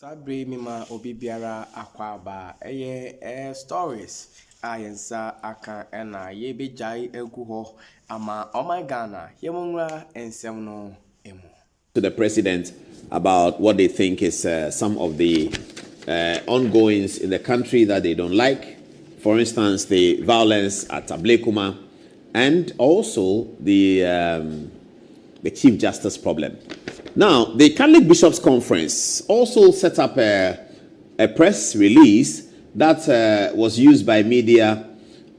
Sabre mima obi biara akwaba stories ayensa aka ena ye bejai egu ho ama Ghana yemunra ensem no emu. To the president about what they think is some of the ongoings in the country that they don't like. For instance, the violence at Ablekuma and also the Chief Justice problem. Now, the Catholic Bishops' Conference also set up a press release that was used by media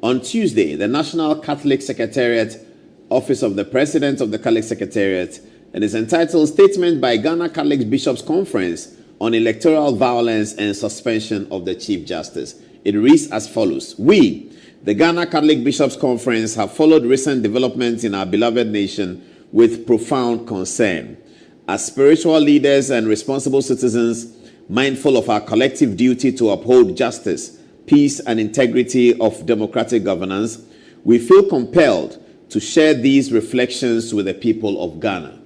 on Tuesday. The National Catholic Secretariat, Office of the President of the Catholic Secretariat, and is entitled Statement by Ghana Catholic Bishops' Conference on Electoral Violence and Suspension of the Chief Justice. It reads as follows. We, the Ghana Catholic Bishops' Conference, have followed recent developments in our beloved nation with profound concern. As spiritual leaders and responsible citizens, mindful of our collective duty to uphold justice, peace, and integrity of democratic governance, we feel compelled to share these reflections with the people of Ghana.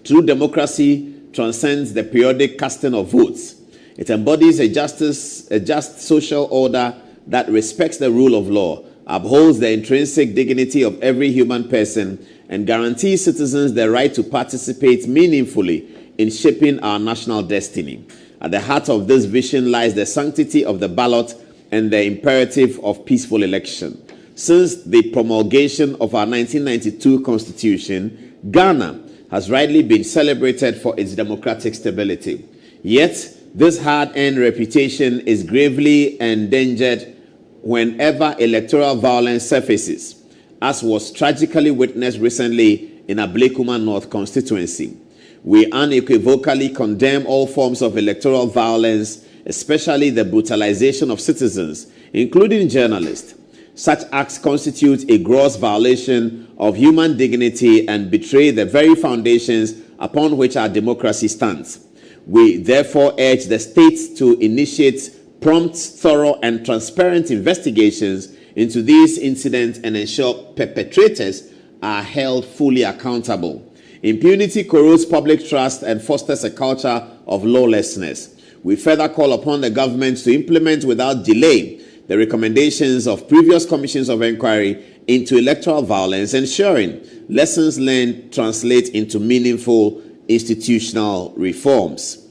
True democracy transcends the periodic casting of votes. It embodies a just social order that respects the rule of law, upholds the intrinsic dignity of every human person, and guarantees citizens the right to participate meaningfully in shaping our national destiny. At the heart of this vision lies the sanctity of the ballot and the imperative of peaceful election. Since the promulgation of our 1992 Constitution, Ghana has rightly been celebrated for its democratic stability. Yet, this hard-earned reputation is gravely endangered whenever electoral violence surfaces, as was tragically witnessed recently in Ablekuma North constituency. We unequivocally condemn all forms of electoral violence, especially the brutalization of citizens, including journalists. Such acts constitute a gross violation of human dignity and betray the very foundations upon which our democracy stands. We therefore urge the states to initiate prompt, thorough, and transparent investigations into these incidents and ensure perpetrators are held fully accountable. Impunity corrodes public trust and fosters a culture of lawlessness. We further call upon the government to implement without delay the recommendations of previous commissions of inquiry into electoral violence, ensuring lessons learned translate into meaningful institutional reforms.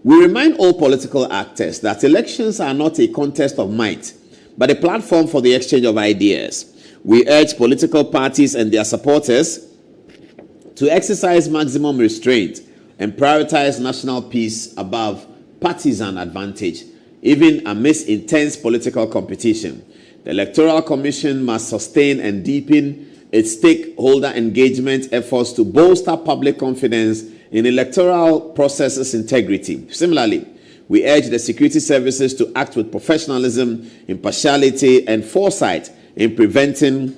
We remind all political actors that elections are not a contest of might, but a platform for the exchange of ideas. We urge political parties and their supporters to exercise maximum restraint and prioritize national peace above partisan advantage, even amidst intense political competition. The Electoral Commission must sustain and deepen its stakeholder engagement efforts to bolster public confidence in electoral processes' integrity. Similarly, we urge the security services to act with professionalism, impartiality, and foresight in preventing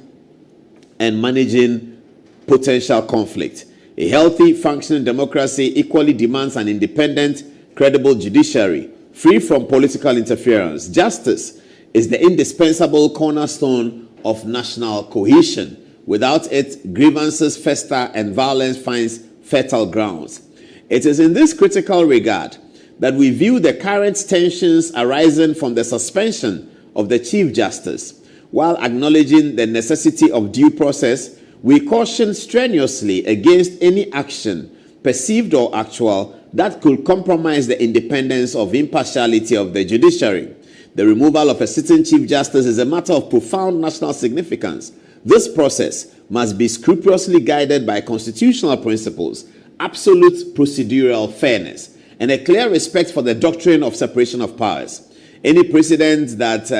and managing potential conflict. A healthy, functioning democracy equally demands an independent, credible judiciary, free from political interference. Justice is the indispensable cornerstone of national cohesion. Without it, grievances fester and violence finds fertile grounds. It is in this critical regard that we view the current tensions arising from the suspension of the Chief Justice. While acknowledging the necessity of due process, we caution strenuously against any action, perceived or actual, that could compromise the independence or impartiality of the judiciary. The removal of a sitting Chief Justice is a matter of profound national significance. This process must be scrupulously guided by constitutional principles, absolute procedural fairness, and a clear respect for the doctrine of separation of powers. Any precedent that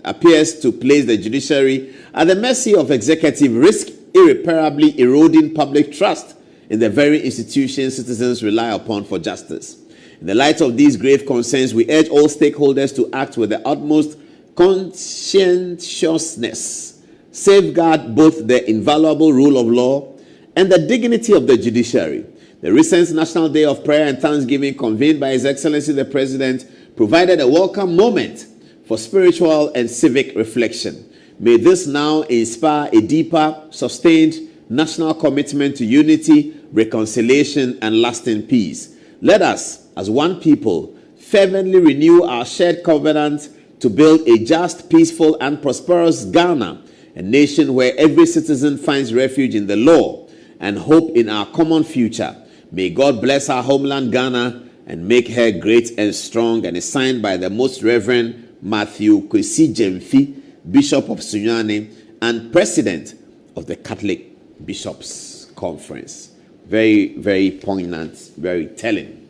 appears to place the judiciary at the mercy of executive risk irreparably eroding public trust in the very institutions citizens rely upon for justice. In the light of these grave concerns, we urge all stakeholders to act with the utmost conscientiousness, safeguard both the inviolable rule of law and the dignity of the judiciary. The recent National Day of Prayer and Thanksgiving convened by His Excellency the President provided a welcome moment for spiritual and civic reflection. May this now inspire a deeper, sustained national commitment to unity, reconciliation, and lasting peace. Let us, as one people, fervently renew our shared covenant to build a just, peaceful, and prosperous Ghana, a nation where every citizen finds refuge in the law and hope in our common future. May God bless our homeland Ghana and make her great and strong, and is signed by the Most Reverend Matthew Kwesi Jemfi, Bishop of Sunyani and President of the Catholic Bishops' Conference. Very, very poignant, very telling.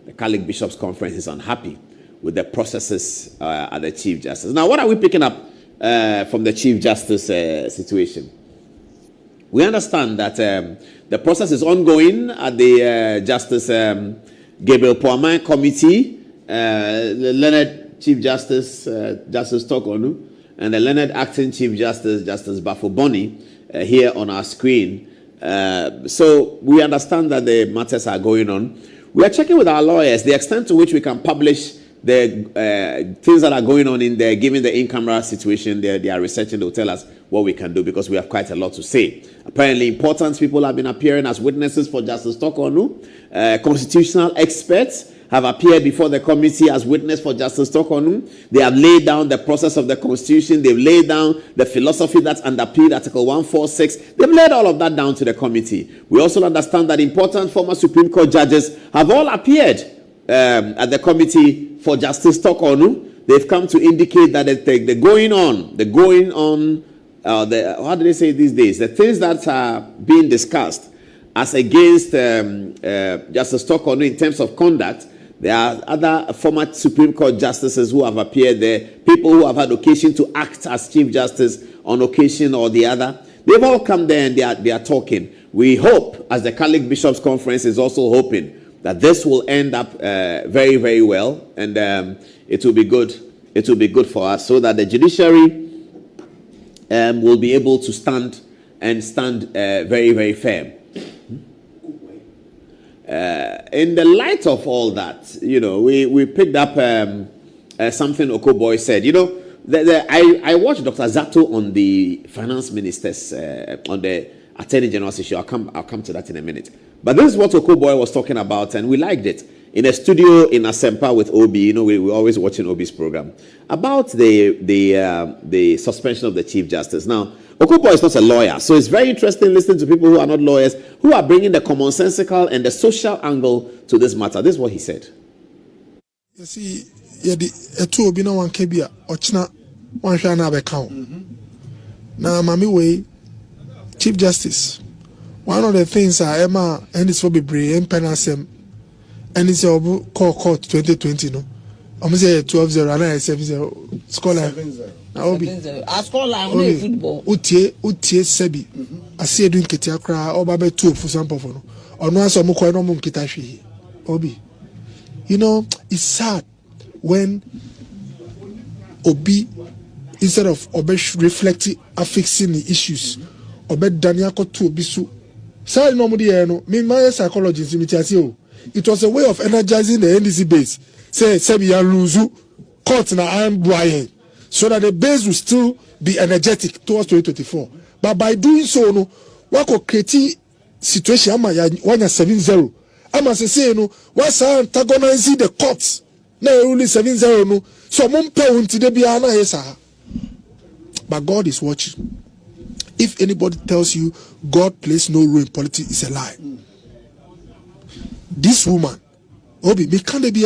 The Catholic Bishops' Conference is unhappy with the processes at the Chief Justice. Now, what are we picking up from the Chief Justice situation? We understand that the process is ongoing at the Justice Gabriel Poaman Committee, the Leonard Chief Justice, Justice Torkonoo, and the Leonard Acting Chief Justice, Justice Bafo-Boni, here on our screen. So we understand that the matters are going on. We are checking with our lawyers the extent to which we can publish the things that are going on in there, given the in-camera situation. They are researching. They'll tell us what we can do, because we have quite a lot to say. Apparently, important people have been appearing as witnesses for Justice Torkonoo. Constitutional experts have appeared before the committee as witness for Justice Torkonoo. They have laid down the process of the Constitution. They've laid down the philosophy that's underpinned Article 146. They've laid all of that down to the committee. We also understand that important former Supreme Court judges have all appeared at the committee for Justice Torkonoo. They've come to indicate that how do they say these days? The things that are being discussed as against Justice Torkonoo in terms of conduct. There are other former Supreme Court justices who have appeared there, people who have had occasion to act as Chief Justice on occasion or the other. They've all come there and they are talking. We hope, as the Catholic Bishops' Conference is also hoping, that this will end up very, very well, and it will be good. It will be good for us, so that the judiciary will be able to stand very, very firm. In the light of all that, we picked up something Okoboy said. I watched Dr. Zato on the finance minister's, on the Attorney General's issue. I'll come to that in a minute. But this is what Okoboy was talking about, and we liked it. In a studio in Asempa with Obi, we're always watching Obi's program, about the suspension of the Chief Justice. Now, Okoboy is not a lawyer, so it's very interesting listening to people who are not lawyers, who are bringing the commonsensical and the social angle to this matter. This is what he said. You see, Obi no one can be ochna one shana be count. Now, mami way, Chief Justice. One of the things I Emma and this will be brave penasem, and it's a court 2020 no. I'm say 12-0 and I 7-0 scholar. Obi. I score on football. Utie sebi. I see doing ketia kra or babe 2 for example for no. Or no so mo ko no mo kita hwe. Obi. It's sad when Obi, instead of Obi reflecting and fixing the issues, Obi Daniel ko to Obi su. Say no mo dey no. Me my psychologist me tia say it was a way of energizing the NDC base. Say sebi ya luzu court na am Brian, so that the base will still be energetic towards 2024. But by doing so, no, what could create situation? Ama ya 7-0. Ama say what's antagonizing the courts? Na only 7-0 no. So mumpe unti de biya na yesa. But God is watching. If anybody tells you God plays no role in politics, it's a lie. This woman, Obi, me can't be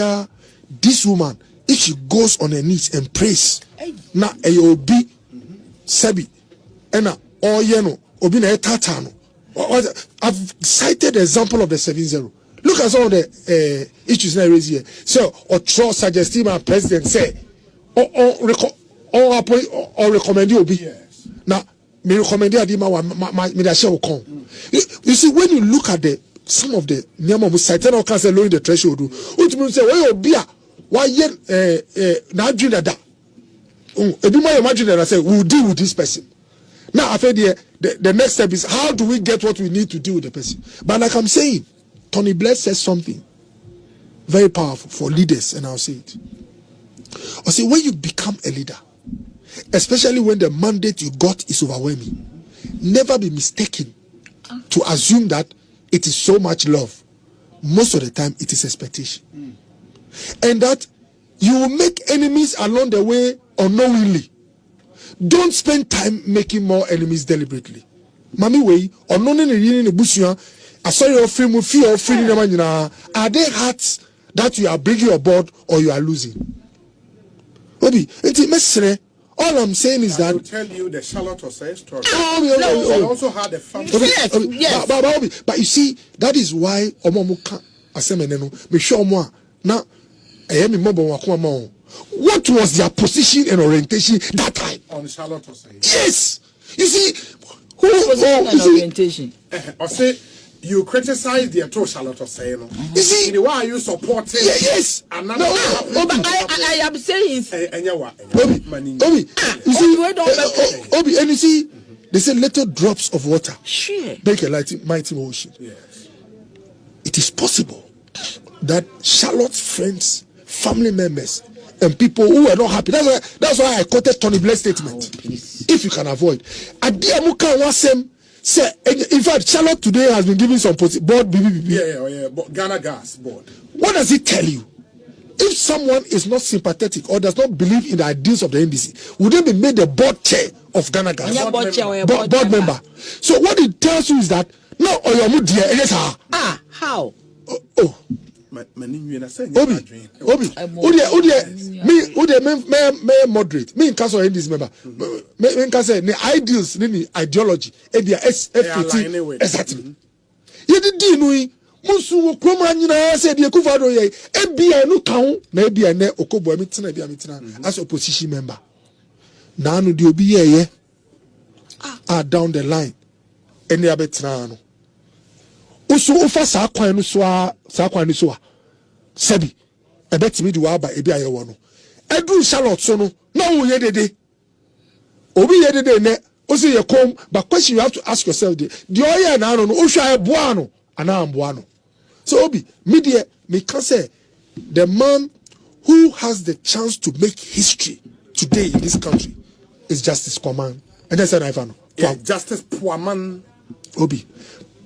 this woman. If she goes on her knees and prays, na Obi Sebi, ena oyeno Obi na tatano. I've cited the example of the 7-0. Look at some of the issues I raise here. So, or trust suggesting my president say, or recommend you Obi. Now, me recommend you me share will come. You see, when you look at some of the name of cited or cancel lowering the threshold, ultimately say, well, Obi. Why now dream that? If you imagine that I say we'll deal with this person. Now I feel the next step is how do we get what we need to deal with the person? But like I'm saying, Tony Blair says something very powerful for leaders, and I'll say it. I say when you become a leader, especially when the mandate you got is overwhelming, never be mistaken to assume that it is so much love. most of the time it is expectation. And that you will make enemies along the way unknowingly. Don't spend time making more enemies deliberately. Mami way, unknowing in the bushia, I saw your film with fear of feeling. Are there hearts that you are bringing aboard or you are losing? Obi, it's messy. All I'm saying is that I will tell you the Charlotte Osei story. I also had a family. Yes. But you see, that is why Omomuka Asemeneno, me show more now. What was their position and orientation that time? On Charlotte Osei. Yes. You see, orientation. Osei, you criticize the two Charlotte Osei. You see, why are you supporting? Yes. Another I am saying. Obi, you see, Obi, and you see, they say little drops of water make a mighty ocean. Yes. It is possible that Charlotte's friends, family members, and people who are not happy. That's why I quoted Tony Blair's statement. If you can avoid, Adiamuka wasem say. In fact, Charlotte today has been giving some board BBB. Yeah. Ghana Gas board. What does it tell you? If someone is not sympathetic or does not believe in the ideals of the NDC, would they be made the board chair of Ghana Gas? Board member. So what it tells you is that no, or your mood dear. How? Oh. Obi, me moderate. Me in case of this member. Me in case the ideals, the ideology, FPT, exactly. You did know. Musu Kroma nyina said the Kufado ye ebia no kan na ebia ne okobo amitina ebia mitina as opposition member. Na no de obi ye down the line ene abetina no. Usu ufa sa kwan no so a sebi ebetimi di wa ba ebia ye wo no. Edu Charlotte so no na wo ye dede. Obi ye dede ne osi ye kom, but question you have to ask yourself the oye na no ohwa eboa no ana amboa no. So Obi, media, me can say the man who has the chance to make history today in this country is Justice Kwaman. And that's an Ivan. Yeah, Justice Kwaman. Obi,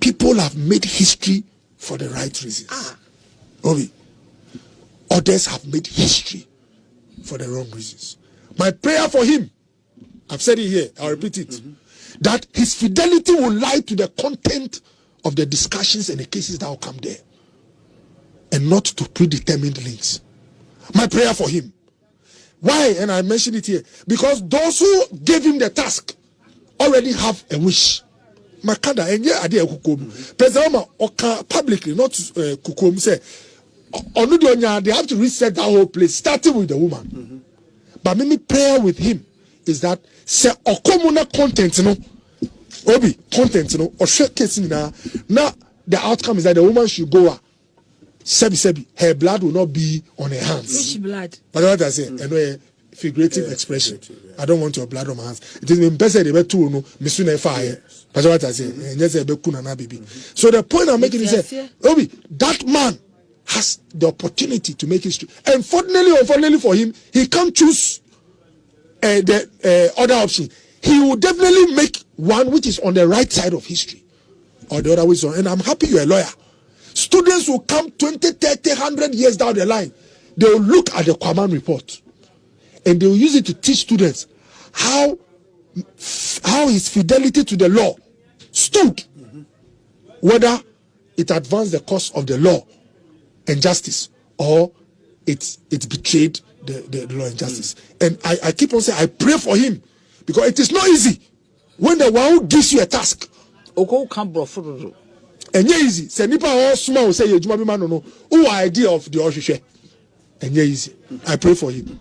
people have made history for the right reasons. Obi, others have made history for the wrong reasons. My prayer for him, I've said it here, I'll repeat it, that his fidelity will lie to the content of the discussions and the cases that will come there, and not to predetermined links. My prayer for him. Why? And I mentioned it here. Because those who gave him the task already have a wish. Makanda, and yeah, I did President Oka publicly, not Kukum, say, they have to reset that whole place, starting with the woman. But my prayer with him is that, say, Okomuna content, Obi, content, or share case now the outcome is that the woman should go. Sebi, her blood will not be on her hands. Which blood? But what I say, a figurative expression. I don't want your blood on my hands. It is in person they too no misuna fire. But what I say, baby. So the point I'm making is that Obi, that man has the opportunity to make history. And unfortunately for him, he can't choose the other option. He will definitely make one which is on the right side of history, or the other way on. And I'm happy you're a lawyer. Students will come 20, 30, 100 years down the line. They will look at the Kwaman report and they will use it to teach students how his fidelity to the law stood, whether it advanced the cause of the law and justice or it betrayed the law and justice. And I keep on saying, I pray for him, because it is not easy when the one who gives you a task. And yeah, easy. Say nipa all small say you juma bi man no. Who idea of the Oshushe? And yeah, easy. I pray for him.